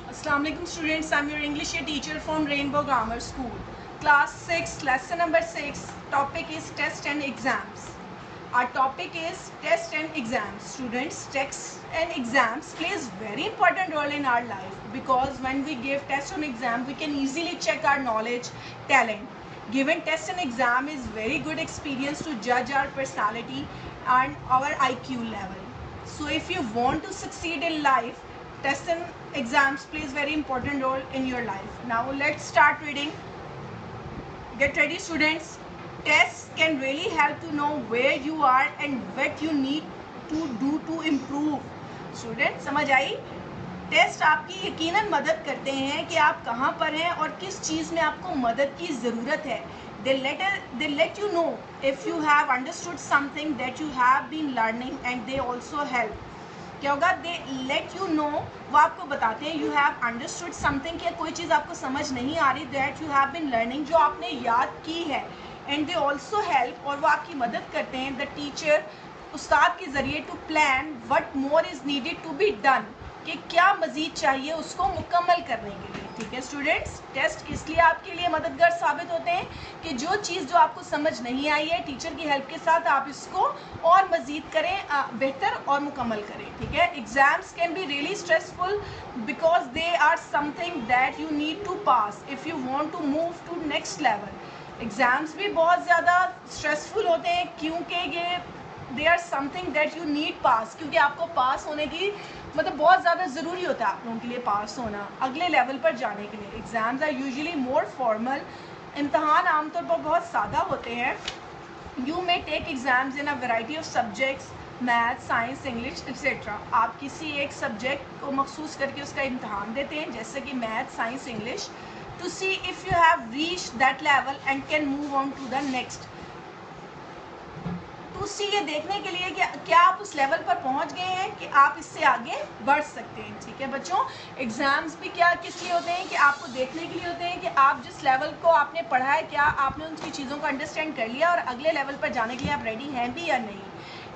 Assalamu alaikum students, I'm your English teacher from Rainbow Grammar School. Class 6, lesson number 6, topic is test and exams. Our topic is test and exams. Students, tests and exams plays very important role in our life because when we give test and exam, we can easily check our knowledge, talent. Giving test and exam is very good experience to judge our personality and our IQ level. So if you want to succeed in life, tests and exams plays very important role in your life. Now let's start reading. Get ready students. Tests can really help to know where you are and what you need to do to improve. Students, समझ आई? Test आपकी यकीनन मदद करते हैं कि आप कहाँ पर हैं और किस चीज़ में आपको मदद की ज़रूरत है. They let you know if you have understood something that you have been learning and they also help. क्या होगा? They let you know, वो आपको बताते हैं you have understood something, कि कोई चीज़ आपको समझ नहीं आ रही, that you have been learning, जो आपने याद की है, and they also help, और वो आपकी मदद करते हैं the teacher, उस्ताद के ज़रिए to plan what more is needed to be done, कि क्या मज़ीद चाहिए उसको मुकम्मल करने के लिए. ठीक है स्टूडेंट्स, टेस्ट इसलिए आपके लिए मददगार साबित होते हैं कि जो चीज़ जो आपको समझ नहीं आई है, टीचर की हेल्प के साथ आप इसको और मज़ीद करें, बेहतर और मुकम्मल करें. ठीक है. Exams can be really stressful because they are something that you need to pass if you want to move to next level. Exams भी बहुत ज़्यादा स्ट्रेसफुल होते हैं क्योंकि ये they are something that you need pass, क्योंकि आपको पास होने की मतलब बहुत ज़्यादा ज़रूरी होता है आप लोगों के लिए पास होना अगले लेवल पर जाने के लिए. Exams are usually more formal. इम्तहान आमतौर पर बहुत सादा होते हैं. You may take exams in a variety of subjects, math, science, English etcetera. आप किसी एक सब्जेक्ट को मखसूस करके उसका इम्तहान देते हैं, जैसे कि math, science, English, to see if you have reached that level and can move on to the next. उससे ये देखने के लिए कि क्या आप उस लेवल पर पहुंच गए हैं कि आप इससे आगे बढ़ सकते हैं. ठीक है बच्चों, एग्ज़ाम्स भी क्या किस लिए होते हैं कि आपको देखने के लिए होते हैं कि आप जिस लेवल को आपने पढ़ा है, क्या आपने उनकी चीज़ों को अंडरस्टैंड कर लिया और अगले लेवल पर जाने के लिए आप रेडी हैं भी या नहीं.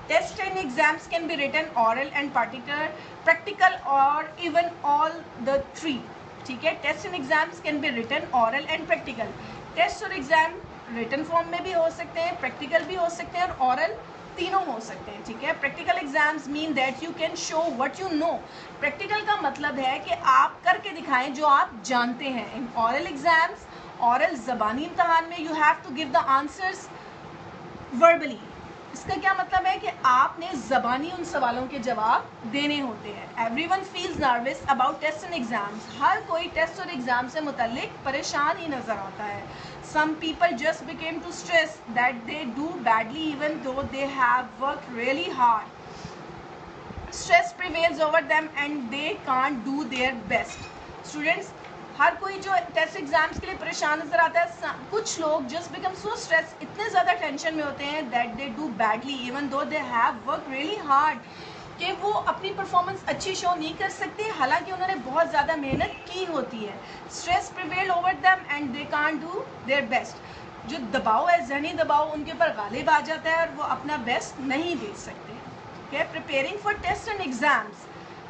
Test and exams can be written oral and practical और इवन ऑल द थ्री. ठीक है. Test and exams can be written oral and practical. Test और एग्ज़ाम रिटन फॉर्म में भी हो सकते हैं, प्रैक्टिकल भी हो सकते हैं और ऑरल, तीनों हो सकते हैं. ठीक है. Practical exams mean that you can show what you know. Practical का मतलब है कि आप करके दिखाएं जो आप जानते हैं. इन ऑरल एग्जाम्स, ऑरल ज़बानी इम्तहान में you have to give the answers verbally. इसका क्या मतलब है कि आपने ज़बानी उन सवालों के जवाब देने होते हैं. Everyone feels nervous about test and exams. हर कोई टेस्ट और एग्ज़ाम से मुतल्लिक परेशान ही नज़र आता है. Some people just became too stressed that they do badly even though they have worked really hard. Stress prevails over them and they can't do their best. Students, हर कोई जो टेस्ट एग्जाम्स के लिए परेशान नज़र आता है, कुछ लोग जस्ट बिकम सो स्ट्रेस, इतने ज़्यादा टेंशन में होते हैं that they do badly even though they have work really hard, कि वो अपनी परफॉर्मेंस अच्छी शो नहीं कर सकते हालांकि उन्होंने बहुत ज़्यादा मेहनत की होती है. Stress prevail over them and they can't do their best. जो दबाव है, जहनी दबाव उनके ऊपर गालिब आ जाता है और वो अपना बेस्ट नहीं दे सकते. okay? Preparing for tests and exams.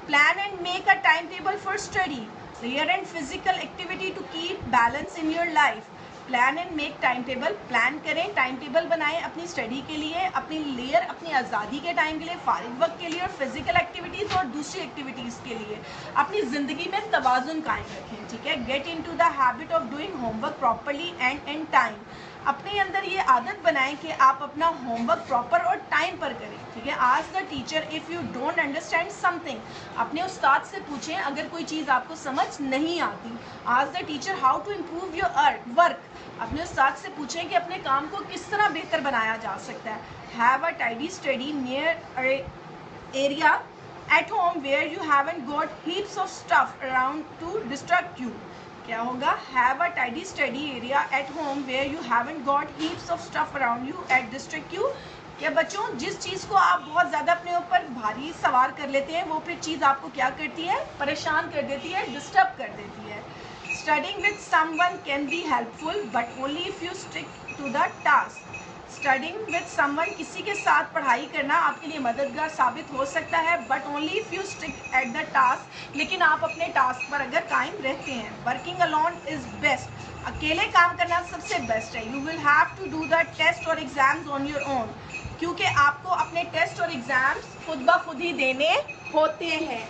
Plan and make a timetable for study, prayer and physical activity to keep balance in your life. Plan and make time table. Plan करें, टाइम टेबल बनाएं अपनी study के लिए, अपनी layer, अपनी आज़ादी के time के लिए, फारिग वक्त के लिए और फिजिकल एक्टिविटीज़ और दूसरी एक्टिविटीज़ के लिए अपनी ज़िंदगी में तवाज़ुन कायम रखें. ठीक है. Get into the habit of doing homework properly and in time. अपने अंदर ये आदत बनाएं कि आप अपना होमवर्क प्रॉपर और टाइम पर करें. ठीक है. Ask the teacher if you don't understand something. अपने उस्ताद से पूछें अगर कोई चीज़ आपको समझ नहीं आती. Ask the teacher how to improve your work. अपने उस्ताद से पूछें कि अपने काम को किस तरह बेहतर बनाया जा सकता है. Have a tidy study near area at home where you haven't got heaps of stuff around to distract you. क्या होगा? Have a tidy study area at home where you haven't got heaps of stuff around you at distract you. क्या बच्चों, जिस चीज़ को आप बहुत ज़्यादा अपने ऊपर भारी सवार कर लेते हैं वो फिर चीज़ आपको क्या करती है? परेशान कर देती है, डिस्टर्ब कर देती है. Studying with someone can be helpful, but only if you stick to the task. Studying with someone, किसी के साथ पढ़ाई करना आपके लिए मददगार साबित हो सकता है, but only if you stick at the task, लेकिन आप अपने टास्क पर अगर कायम रहते हैं। वर्किंग अलोन इज़ बेस्ट, अकेले काम करना सबसे बेस्ट है। You will have to do the test और एग्ज़ाम्स ऑन योर ओन, क्योंकि आपको अपने टेस्ट और एग्ज़ाम्स खुद ब खुद ही देने होते हैं।